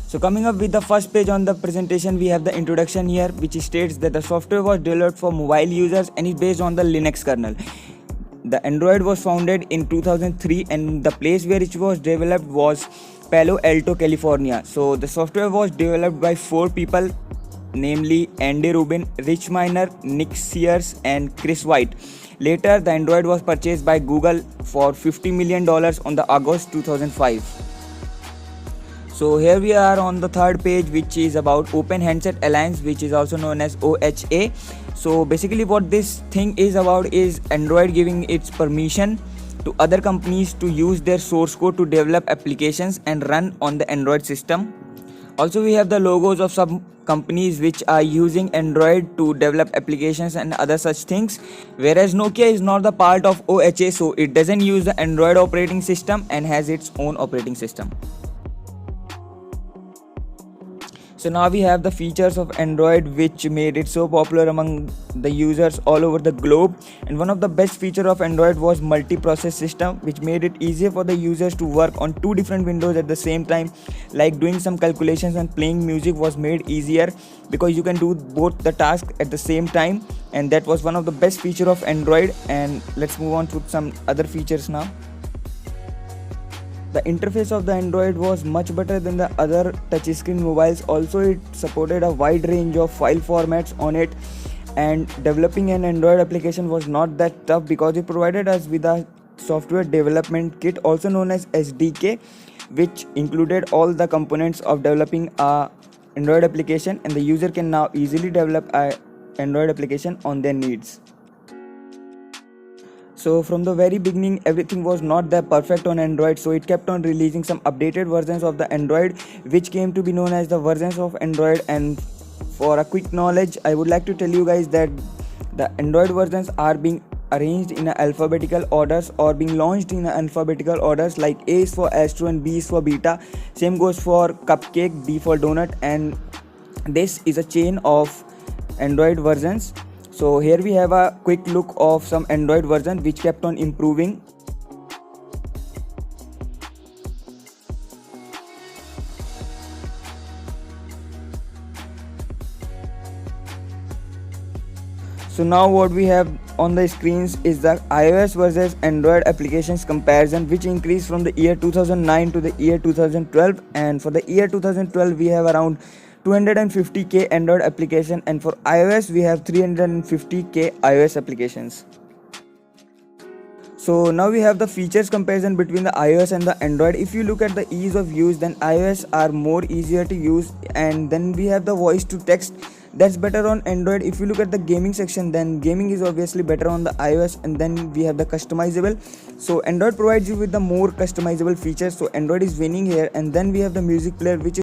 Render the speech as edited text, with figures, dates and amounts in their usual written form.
So coming up with the first page on the presentation, we have the introduction here, which states that the software was developed for mobile users and is based on the Linux kernel. The Android was founded in 2003 and the place where it was developed was Palo Alto, California. So the software was developed by 4 people, namely Andy Rubin, Rich Miner, Nick Sears and Chris White. Later, the Android was purchased by Google for $50 million on the August 2005. So here we are on the third page, which is about Open Handset Alliance, which is also known as OHA. So basically what this thing is about is Android giving its permission to other companies to use their source code to develop applications and run on the Android system. Also, we have the logos of some companies which are using Android to develop applications and other such things, whereas Nokia is not the part of OHA, so it doesn't use the Android operating system and has its own operating system. So now we have the features of Android which made it so popular among the users all over the globe. And one of the best features of Android was multi-process system, which made it easier for the users to work on 2 different windows at the same time. Like doing some calculations and playing music was made easier because you can do both the tasks at the same time, and that was one of the best features of Android. And let's move on to some other features now. The interface of the Android was much better than the other touchscreen mobiles. Also, it supported a wide range of file formats on it, and developing an Android application was not that tough because it provided us with a software development kit, also known as SDK, which included all the components of developing a Android application, and the user can now easily develop an Android application on their needs. So from the very beginning, everything was not that perfect on Android, so it kept on releasing some updated versions of the Android, which came to be known as the versions of Android. And for a quick knowledge, I would like to tell you guys that the Android versions are being arranged in alphabetical orders or being launched in alphabetical orders, like A is for Astro and B is for Beta. Same goes for Cupcake, D for Donut, and this is a chain of Android versions. So here we have a quick look of some Android version which kept on improving. So now what we have on the screens is the iOS versus Android applications comparison, which increased from the year 2009 to the year 2012. And for the year 2012 we have around 250k Android application, and for iOS we have 350k iOS applications. So now we have the features comparison between the iOS and the Android. If you look at the ease of use, then iOS are more easier to use, and then we have the voice to text, that's better on Android. If you look at the gaming section, then gaming is obviously better on the iOS, and then we have the customizable. So Android provides you with the more customizable features, so Android is winning here. And then we have the music player, which is